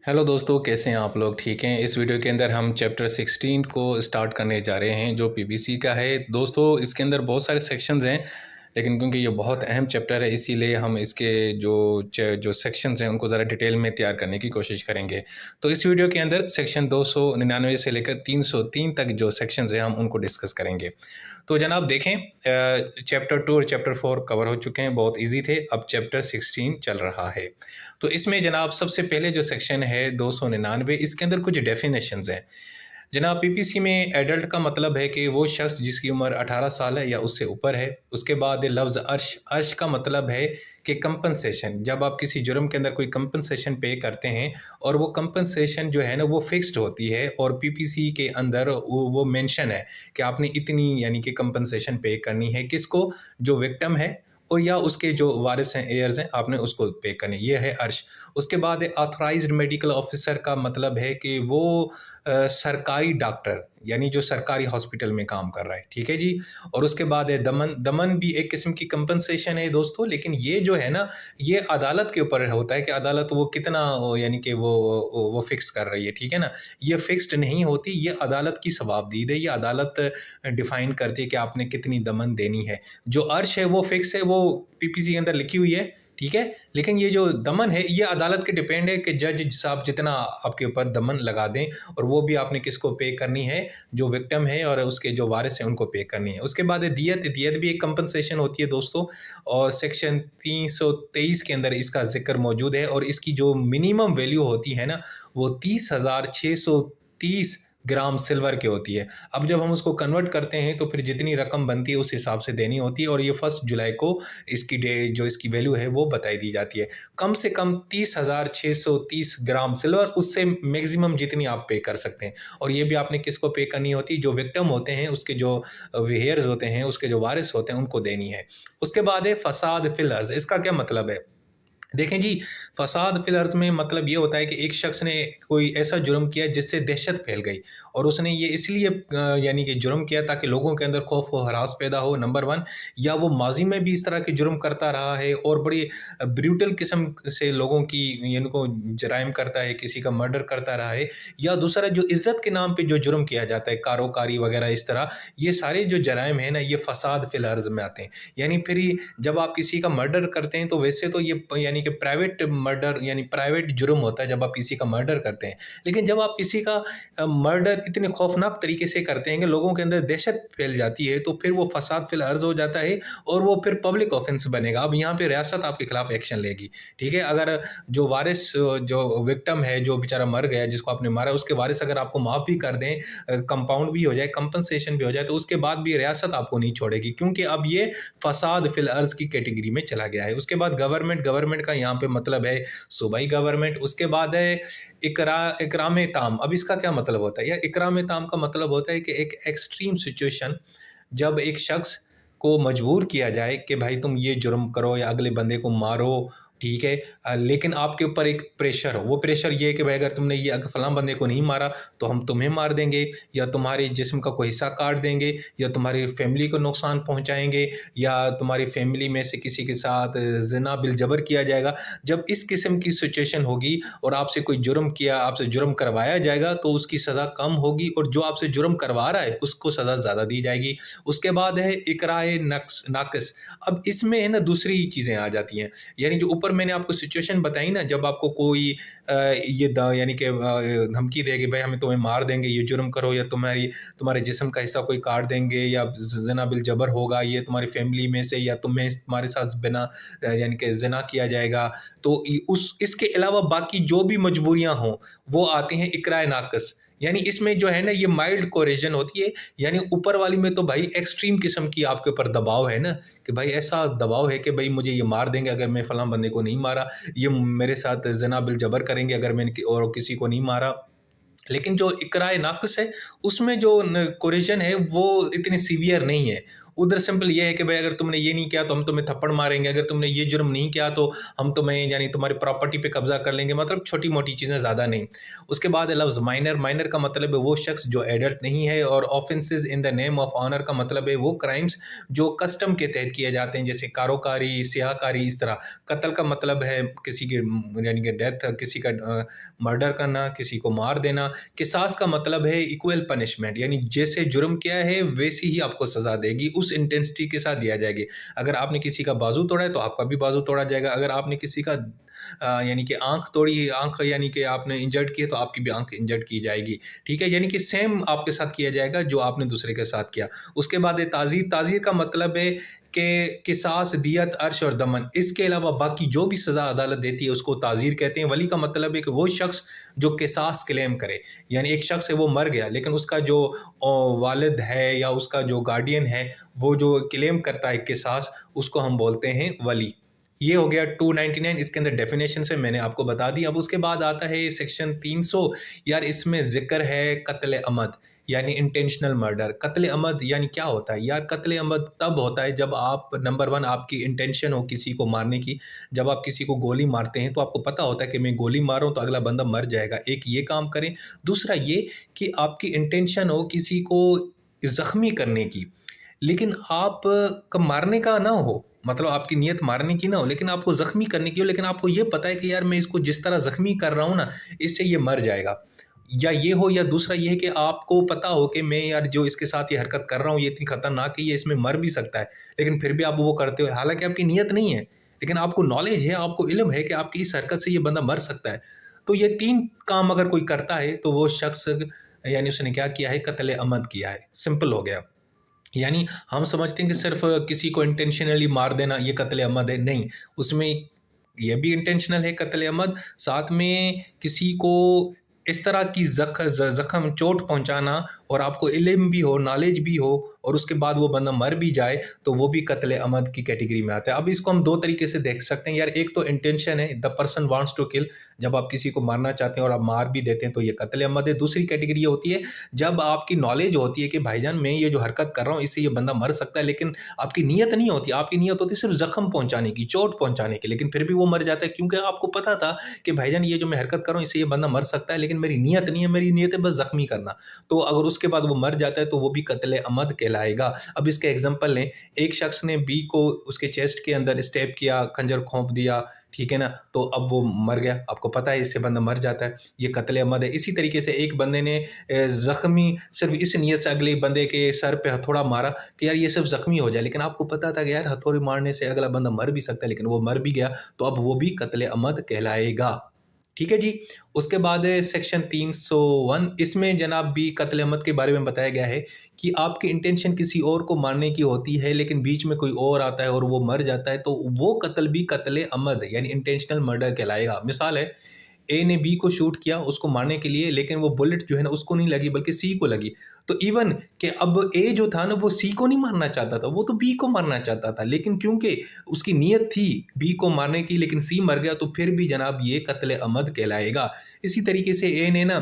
Hello दोस्तों, कैसे हैं आप लोग? ठीक हैं। इस वीडियो के अंदर हम चैप्टर 16 को स्टार्ट करने जा रहे हैं जो पीबीसी का है। दोस्तों, इसके अंदर बहुत सारे सेक्शंस हैं, लेकिन क्योंकि ये बहुत अहम चैप्टर है इसीलिए हम इसके जो सेक्शंस हैं उनको ज़रा डिटेल में तैयार करने की कोशिश करेंगे। तो इस वीडियो के अंदर सेक्शन 299 से लेकर 303 तक जो सेक्शंस हैं हम उनको डिस्कस करेंगे। तो जनाब देखें, चैप्टर 2 और चैप्टर 4 कवर हो चुके हैं, बहुत इजी थे। अब चैप्टर 16 चल रहा है। तो इसमें जनाब सबसे पहले जो सेक्शन है 299, इसके अंदर कुछ डेफिनेशंस हैं। जनाब पीपीसी में एडल्ट का मतलब है कि वो शख्स जिसकी उम्र 18 साल है या उससे ऊपर है। उसके बाद लफ्ज़ अर्श, अर्श का मतलब है कि कंपनसेशन। जब आप किसी जुर्म के अंदर कोई कंपनसेशन पे करते हैं और वो कंपनसेशन जो है ना वो फिक्स्ड होती है और पीपीसी के अंदर वो मेंशन है कि आपने इतनी यानी कि कंपनसेशन पे करनी है। किसको? जो विक्टिम है और या उसके जो वारिस हैं, एयर्स हैं, आपने उसको पे करनी। ये है अर्श। उसके बाद ऑथराइज्ड मेडिकल ऑफिसर का मतलब है कि वो सरकारी डॉक्टर यानी जो सरकारी हॉस्पिटल में काम कर रहा है। ठीक है जी। और उसके बाद है दमन। दमन भी एक किस्म की कंपनसेशन है दोस्तों, लेकिन ये जो है ना ये अदालत के ऊपर होता है कि अदालत वो कितना यानी कि वो फिक्स कर रही है। ठीक है ना। ये फिक्स्ड नहीं होती, ये अदालत की सवाबदीद है। ये अदालत डिफाइन करती है कि आपने कितनी दमन देनी है। जो अर्श है वो फिक्स है, वो पीपीसी के अंदर लिखी हुई है। ठीक है। लेकिन ये जो दमन है ये अदालत के डिपेंड है कि जज साहब जितना आपके ऊपर दमन लगा दें, और वो भी आपने किसको पे करनी है? जो विक्टिम है और उसके जो वारिस हैं उनको पे करनी है। उसके बाद दियत। दियत भी एक कंपनसेशन होती है दोस्तों, और सेक्शन 323 के अंदर इसका जिक्र मौजूद है। और इसकी जो मिनिमम वैल्यू होती है ना वो 30,630 ग्राम सिल्वर की होती है। अब जब हम उसको कन्वर्ट करते हैं तो फिर जितनी रकम बनती है उस हिसाब से देनी होती है, और ये 1 जुलाई को इसकी डे जो इसकी वैल्यू है वो बताई दी जाती है। कम से कम 30,630 ग्राम सिल्वर, उससे मैक्सिमम जितनी आप पे कर सकते हैं। और ये भी आपने किसको पे करनी होती है? जो विक्टिम होते हैं उसके जो वेयर्स होते हैं, उसके जो वारिस होते हैं उनको देनी है। उसके बाद है फसाद फिल अर्ज़। इसका क्या मतलब है? देखें जी, फसाद फिल अर्ज़ में मतलब ये होता है कि एक शख्स ने कोई ऐसा जुर्म किया जिससे दहशत फैल गई, और उसने ये इसलिए यानी कि जुर्म किया ताकि लोगों के अंदर खौफ व हरास पैदा हो, नंबर 1। या वो माजी में भी इस तरह के जुर्म करता रहा है और बड़ी ब्रूटल किस्म से लोगों की इनको जराइम करता है, किसी का मर्डर करता रहा है। या दूसरा जो इज़्ज़त के नाम पे जो जुर्म किया जाता है, कारोकारी वगैरह इस तरह, ये सारे जो जराइम हैं ना ये फसाद फिल अर्ज़ में आते हैं। यानी फिर जब आप किसी का मर्डर करते हैं तो वैसे तो ये यानी कि प्राइवेट मर्डर यानी प्राइवेट जुर्म होता है जब आप किसी का मर्डर करते हैं। लेकिन जब आप किसी का मर्डर इतने खौफनाक तरीके से करते हैं कि लोगों के अंदर दहशत फैल जाती है, तो फिर वो फसाद फिल अर्ज़ हो जाता है और वो फिर पब्लिक ऑफेंस बनेगा। अब यहाँ पे रियासत आपके खिलाफ एक्शन लेगी। ठीक है। अगर जो वारिस जो विक्टिम है, जो बेचारा मर गया जिसको आपने मारा, उसके वारिस अगर आपको माफ़ भी कर दें, कंपाउंड भी हो जाए, कंपनसेशन भी हो जाए, तो उसके बाद भी रियासत आपको नहीं छोड़ेगी, क्योंकि अब ये फसाद फिल अर्ज़ की कैटेगरी में चला गया है। उसके बाद गवर्नमेंट। गवर्नमेंट का यहाँ पे मतलब है सूबाई गवर्नमेंट। उसके बाद है इकराम ताम। अब इसका क्या मतलब होता है? या इकराम ताम का मतलब होता है कि एक एक्सट्रीम सिचुएशन, जब एक शख्स को मजबूर किया जाए कि भाई तुम ये जुर्म करो या अगले बंदे को मारो। ठीक है। लेकिन आपके ऊपर एक प्रेशर हो। वो प्रेशर ये है कि भाई अगर तुमने ये अगर फलां बंदे को नहीं मारा तो हम तुम्हें मार देंगे, या तुम्हारे जिस्म का कोई हिस्सा काट देंगे, या तुम्हारी फैमिली को नुकसान पहुंचाएंगे, या तुम्हारी फैमिली में से किसी के साथ ज़िना बिल जबर किया जाएगा। जब इस किस्म की सिचुएशन होगी और आपसे कोई जुर्म किया, आपसे जुर्म करवाया जाएगा, तो उसकी सज़ा कम होगी, और जो आपसे जुर्म करवा रहा है उसको सज़ा ज़्यादा दी जाएगी। उसके बाद है इकराए नाक़िस। अब इसमें है ना दूसरी चीज़ें आ जाती हैं। यानी जो ऊपर मैंने आपको सिचुएशन बताई ना, जब आपको कोई ये यानी कि धमकी देगी भाई हमें तुम्हें मार देंगे, ये जुर्म करो, या तुम्हारे जिस्म का हिस्सा कोई काट देंगे, या ज़िना बिल जबर होगा, ये तुम्हारी फैमिली में से, या तुम्हारे साथ बिना यानी कि ज़िना किया जाएगा। तो उस इसके अलावा बाकी जो भी मजबूरियां हों वो आती हैं इकराए नाक़िस। यानी इसमें जो है ना ये माइल्ड कोरिजन होती है। यानी ऊपर वाली में तो भाई एक्सट्रीम किस्म की आपके ऊपर दबाव है ना, कि भाई ऐसा दबाव है कि भाई मुझे ये मार देंगे अगर मैं फलां बंदे को नहीं मारा, ये मेरे साथ ज़िना बिल जबर करेंगे अगर मैंने और किसी को नहीं मारा। लेकिन जो इकराए नाक़िस है उसमें जो कोरिजन है वो इतनी सीवियर नहीं है। उधर सिंपल ये है कि भाई अगर तुमने ये नहीं किया तो हम तुम्हें थप्पड़ मारेंगे, अगर तुमने ये जुर्म नहीं किया तो हम तुम्हें यानी तुम्हारी प्रॉपर्टी पे कब्जा कर लेंगे, मतलब छोटी मोटी चीज़ें, ज़्यादा नहीं। उसके बाद है लफ्ज़ माइनर। माइनर का मतलब है वो शख्स जो एडल्ट नहीं है, और offences in the name of honour का मतलब है वो क्राइम्स जो कस्टम के तहत किए जाते हैं, जैसे कारोकारी, सियाकारी, इस तरह। कत्ल का मतलब है किसी की यानी कि डेथ, किसी का मर्डर करना, किसी को मार देना। किसास का मतलब है इक्वल पनिशमेंट, यानी जैसे जुर्म किया है वैसी ही आपको सज़ा देगी, उस इंटेंसिटी के साथ दिया जाएगी। अगर आपने किसी का बाजू तोड़ा है तो आपका भी बाजू तोड़ा जाएगा। अगर आपने किसी का यानी कि आंख तोड़ी, आंख यानी कि आपने इंजर्ड की है तो आपकी भी आंख इंजर्ड की जाएगी। ठीक है, यानी कि सेम आपके साथ किया जाएगा जो आपने दूसरे के साथ किया। उसके बाद है ताज़ीर। ताज़ीर का मतलब है कि किसास, दियत, अर्श और दमन, इसके अलावा बाकी जो भी सज़ा अदालत देती है उसको ताज़ीर कहते हैं। वली का मतलब है कि वो शख्स जो किसास क्लेम करे, यानी एक शख्स है वो मर गया लेकिन उसका जो वालिद है या उसका जो गार्डियन है वो जो क्लेम करता है किसास, उसको हम बोलते हैं वली। ये हो गया 299, इसके अंदर डेफिनेशन से मैंने आपको बता दी। अब उसके बाद आता है सेक्शन 300। यार इसमें ज़िक्र है कत्ल अमद, यानी इंटेंशनल मर्डर। कत्ल अमद यानी क्या होता है यार? कत्ल अमद तब होता है जब आप, नंबर वन, आपकी इंटेंशन हो किसी को मारने की। जब आप किसी को गोली मारते हैं तो आपको पता होता है कि मैं गोली मार रहा हूँ तो अगला बंदा मर जाएगा, एक ये काम करें। दूसरा ये कि आपकी इंटेंशन हो किसी को ज़ख्मी करने की, लेकिन आप का मारने का ना हो, मतलब आपकी नीयत मारने की ना हो लेकिन आपको ज़ख्मी करने की हो, लेकिन आपको ये पता है कि यार मैं इसको जिस तरह ज़ख्मी कर रहा हूँ ना, इससे ये मर जाएगा। या ये हो, या दूसरा ये है कि आपको पता हो कि मैं यार जो इसके साथ ये हरकत कर रहा हूँ ये इतनी खतरनाक है, ये इसमें मर भी सकता है, लेकिन फिर भी आप वो करते हो। हालाँकि आपकी नीयत नहीं है, लेकिन आपको नॉलेज है, आपको इल्म है कि आपकी इस हरकत से ये बंदा मर सकता है। तो ये 3 काम अगर कोई करता है तो वो शख्स यानी उसने क्या किया है? कत्ल अमद किया है। सिंपल हो गया। यानी हम समझते हैं कि सिर्फ किसी को इंटेंशनली मार देना ये कत्ल अमद है, नहीं, उसमें ये भी इंटेंशनल है कत्ल अमद, साथ में किसी को इस तरह की जख्म, चोट पहुंचाना, और आपको इल्म भी हो, नॉलेज भी हो, और उसके बाद वो बंदा मर भी जाए तो वो भी कत्ल अमद की कैटेगरी में आता है। अब इसको हम 2 तरीके से देख सकते हैं यार। एक तो इंटेंशन है, the person wants to kill, जब आप किसी को मारना चाहते हैं और आप मार भी देते हैं तो ये कत्ल अमद है। दूसरी कैटेगरी ये होती है जब आपकी नॉलेज होती है कि भाईजान मैं ये जो हरकत कर रहा हूँ इससे ये बंदा मर सकता है, लेकिन आपकी नीयत नहीं होती, आपकी नीयत होती है सिर्फ जख्म पहुंचाने की, चोट पहुंचाने की, लेकिन फिर भी वो मर जाता है क्योंकि आपको पता था कि भाईजान ये जो मैं हरकत कर रहा हूँ इससे ये बंदा मर सकता है, लेकिन मेरी नीयत नहीं है, मेरी नीयत है बस जख्मी करना। तो अगर उसके बाद वो मर जाता है तो वो भी कत्ल अमद कहलाएगा। अब इसके एग्जांपल लें, एक शख्स ने बी को उसके चेस्ट के अंदर स्टेप किया, खंजर खोंप दिया, ठीक है ना, तो अब वो मर गया, आपको पता है इससे बंदा मर जाता है, ये कत्ल अमद है। इसी तरीके से एक बंदे ने ज़ख्मी सिर्फ इस नीयत से अगले बंदे के सर पे हथौड़ा मारा कि यार ये सिर्फ ज़ख्मी हो जाए, लेकिन आपको पता था कि यार हथौड़ी मारने से अगला बंदा मर भी सकता है, लेकिन वो मर भी गया, तो अब वो भी कत्ल अमद कहलाएगा। ठीक है जी। उसके बाद है सेक्शन 301। इसमें जनाब भी कत्ल अमद के बारे में बताया गया है कि आपकी इंटेंशन किसी और को मारने की होती है लेकिन बीच में कोई और आता है और वो मर जाता है, तो वो कत्ल भी कत्ल अमद यानी इंटेंशनल मर्डर कहलाएगा। मिसाल है, ए ने बी को शूट किया उसको मारने के लिए, लेकिन वो बुलेट जो है ना उसको नहीं लगी बल्कि सी को लगी। तो इवन कि अब ए जो था ना वो सी को नहीं मारना चाहता था, वो तो बी को मारना चाहता था, लेकिन क्योंकि उसकी नीयत थी बी को मारने की लेकिन सी मर गया, तो फिर भी जनाब ये कत्ल अमद कहलाएगा। इसी तरीके से ए ने ना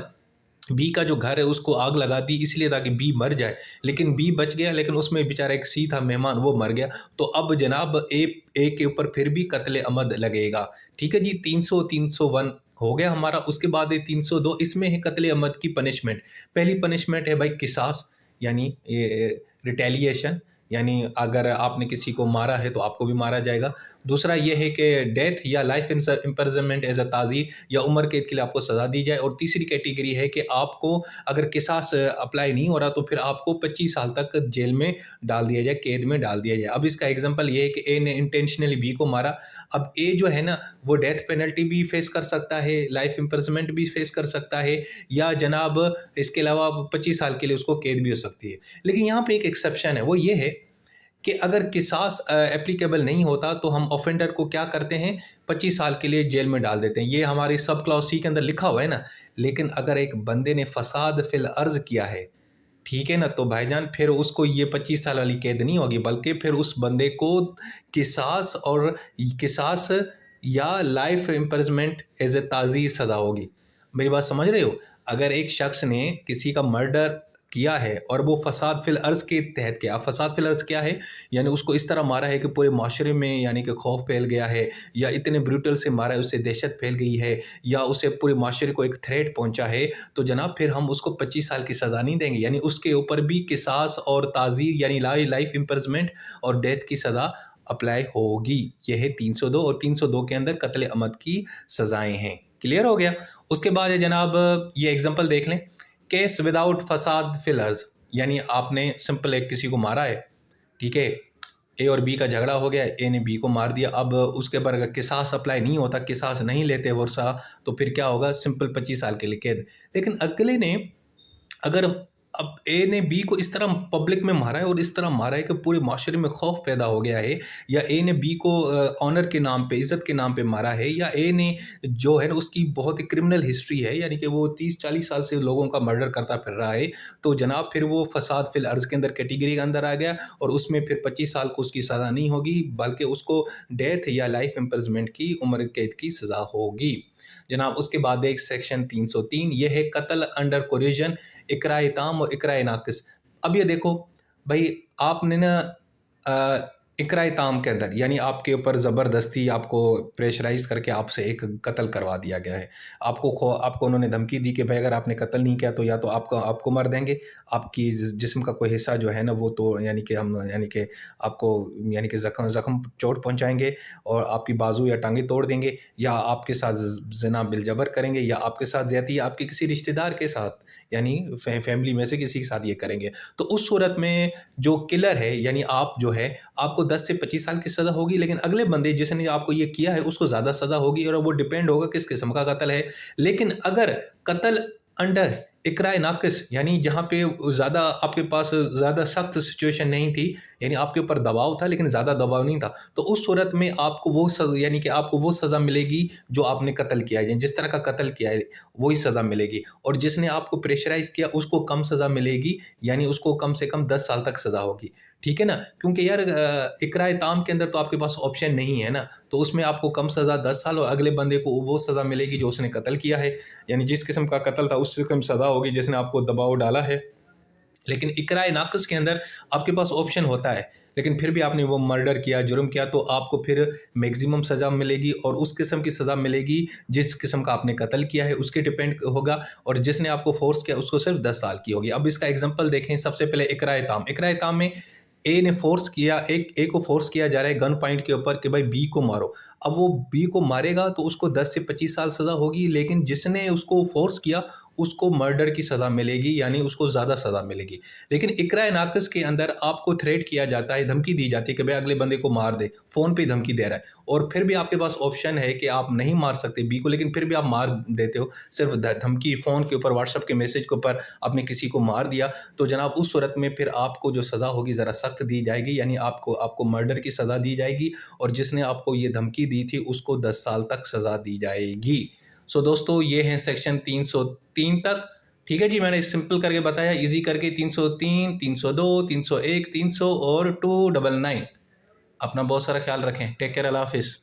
बी का जो घर है उसको आग लगा दी इसलिए ताकि बी मर जाए, लेकिन बी बच गया, लेकिन उसमें बेचारा एक सी था मेहमान, वो मर गया, तो अब जनाब ए के ऊपर फिर भी कत्ल अमद लगेगा। ठीक है जी। 301 हो गया हमारा। उसके बाद है 302। इसमें है कत्ल अमद की पनिशमेंट। पहली पनिशमेंट है भाई किसास, यानी रिटेलिएशन, यानी अगर आपने किसी को मारा है तो आपको भी मारा जाएगा। दूसरा ये है कि डेथ या लाइफ इम्प्रिजनमेंट एज अ ताज़ीर, या उम्र कैद के लिए आपको सज़ा दी जाए। और तीसरी कैटेगरी है कि आपको अगर किसास अप्लाई नहीं हो रहा तो फिर आपको 25 साल तक जेल में डाल दिया जाए, कैद में डाल दिया जाए। अब इसका एग्जांपल ये है कि ए ने इंटेंशनली बी को मारा, अब ए जो है ना वो डेथ पेनल्टी भी फेस कर सकता है, लाइफ इम्प्रिजनमेंट भी फेस कर सकता है, या जनाब इसके अलावा 25 साल के लिए उसको कैद भी हो सकती है। लेकिन यहाँ पे एक एक्सेप्शन है, वो ये है कि अगर किसास एप्लीकेबल नहीं होता तो हम ऑफेंडर को क्या करते हैं, 25 साल के लिए जेल में डाल देते हैं। ये हमारी सब क्लॉज सी के अंदर लिखा हुआ है ना। लेकिन अगर एक बंदे ने फसाद फिल अर्ज किया है, ठीक है ना, तो भाईजान फिर उसको ये 25 साल वाली कैद नहीं होगी, बल्कि फिर उस बंदे को किसास या लाइफ इम्प्रिजनमेंट एज ए ताज़ीर सज़ा होगी। मेरी बात समझ रहे हो? अगर एक शख्स ने किसी का मर्डर किया है और वो फसाद फिल अर्ज़ के तहत किया। फसाद फिल अर्ज़ क्या है? यानी उसको इस तरह मारा है कि पूरे माशरे में यानी कि खौफ फैल गया है, या इतने ब्रूटल से मारा है, उससे दहशत फैल गई है, या उससे पूरे माशरे को एक थ्रेट पहुंचा है, तो जनाब फिर हम उसको 25 साल की सज़ा नहीं देंगे। यानी उसके ऊपर भी किसास और ताज़ीर यानी लाइफ इम्प्रिजनमेंट और डेथ की सज़ा अप्लाई होगी। यह है 302, और 302 के अंदर कत्ल अमद की सज़ाएँ हैं। क्लियर हो गया? उसके बाद है जनाब, ये एग्जांपल देख लें, केस विदाउट फसाद फिल अर्ज़, यानी आपने सिंपल एक किसी को मारा है, ठीक है, ए और बी का झगड़ा हो गया, ए ने बी को मार दिया, अब उसके ऊपर अगर किसास अप्लाई नहीं होता, किसास नहीं लेते वर्षा, तो फिर क्या होगा? सिंपल 25 साल के लिए कैद। लेकिन अगले ने अगर अब ए ने बी को इस तरह पब्लिक में मारा है और इस तरह मारा है कि पूरे माशरे में खौफ पैदा हो गया है, या ए ने बी को ऑनर के नाम पे, इज़्ज़त के नाम पे मारा है, या ए ने जो है ना उसकी बहुत ही क्रिमिनल हिस्ट्री है, यानी कि वो 30-40 साल से लोगों का मर्डर करता फिर रहा है, तो जनाब फिर वो फसाद फिल अर्ज़ के अंदर कैटेगरी के अंदर आ गया, और उसमें फिर 25 साल को उसकी सज़ा नहीं होगी, बल्कि उसको डेथ या लाइफ इम्प्रिजनमेंट की उम्र कैद की सज़ा होगी। जनाब उसके बाद एक सेक्शन 303, ये है कत्ल अंडर कोरिजन, इकराए ताम और इकराए नाकिस। अब ये देखो भाई, आपने ना इकराए ताम के अंदर यानी आपके ऊपर ज़बरदस्ती आपको प्रेशराइज करके आपसे एक कत्ल करवा दिया गया है। आपको उन्होंने धमकी दी कि भाई अगर आपने कत्ल नहीं किया तो या तो आपको मार देंगे, आपकी जिस्म का कोई हिस्सा जो है ना वो तो यानी कि हम यानी कि आपको यानी कि ज़ख्म चोट पहुंचाएंगे, और आपकी बाजू या टांगे तोड़ देंगे, या आपके साथ ज़िना बिलजबर करेंगे, या आपके साथ ज़्यादती आपके किसी रिश्तेदार के साथ यानी फैमिली में से किसी के साथ ये करेंगे। तो उस सूरत में जो किलर है यानी आप जो है, आपको 10 से 25 साल की सज़ा होगी, लेकिन अगले बंदे जिसने आपको ये किया है उसको ज़्यादा सज़ा होगी, और वो डिपेंड होगा किस किस्म का कत्ल है। लेकिन अगर कत्ल अंडर इकराए नाकिस, यानी जहाँ पे ज़्यादा आपके पास ज़्यादा सख्त सिचुएशन नहीं थी, यानी आपके ऊपर दबाव था लेकिन ज़्यादा दबाव नहीं था, तो उस सूरत में आपको वो यानी कि आपको वो सज़ा मिलेगी जो आपने कत्ल किया है, जिस तरह का कत्ल किया है वही सज़ा मिलेगी, और जिसने आपको प्रेशराइज़ किया उसको कम सज़ा मिलेगी, यानी उसको कम से कम 10 साल तक सज़ा होगी। ठीक है ना? क्योंकि यार इकराए ताम के अंदर तो आपके पास ऑप्शन नहीं है ना, तो उसमें आपको कम सज़ा 10 साल, और अगले बंदे को वो सज़ा मिलेगी जो उसने कत्ल किया है, यानी जिस किस्म का कत्ल था उससे कम सज़ा होगी जिसने आपको दबाव डाला है। लेकिन इकराए नाक़िस के अंदर आपके पास ऑप्शन होता है, लेकिन फिर भी आपने वो मर्डर किया, जुर्म किया, तो आपको फिर मैक्सिमम सज़ा मिलेगी, और उस किस्म की सज़ा मिलेगी जिस किस्म का आपने कत्ल किया है उसके डिपेंड होगा, और जिसने आपको फोर्स किया उसको सिर्फ 10 साल की होगी। अब इसका एग्जांपल देखें, सबसे पहले इकराए ताम। इकराए ताम में ए ने फोर्स किया, ए को फोर्स किया जा रहा है गन पॉइंट के ऊपर कि भाई बी को मारो। अब वो बी को मारेगा तो उसको 10 से 25 साल सज़ा होगी, लेकिन जिसने उसको फोर्स किया उसको मर्डर की सज़ा मिलेगी, यानी उसको ज़्यादा सज़ा मिलेगी। लेकिन इकराए नाक़िस के अंदर आपको थ्रेट किया जाता है, धमकी दी जाती है कि भाई अगले बंदे को मार दे, फ़ोन पे धमकी दे रहा है, और फिर भी आपके पास ऑप्शन है कि आप नहीं मार सकते बी को, लेकिन फिर भी आप मार देते हो, सिर्फ धमकी फ़ोन के ऊपर, व्हाट्सएप के मैसेज के ऊपर आपने किसी को मार दिया, तो जनाब उस सूरत में फिर आपको जो सज़ा होगी ज़रा सख्त दी जाएगी, यानी आपको मर्डर की सज़ा दी जाएगी, और जिसने आपको ये धमकी दी थी उसको 10 साल तक सज़ा दी जाएगी। सो दोस्तों, ये हैं सेक्शन 303 तक। ठीक है जी, मैंने सिंपल करके बताया, इजी करके 303, 302, 301, 300 और 299। अपना बहुत सारा ख्याल रखें। टेक केयर, अल्लाह हाफिज़।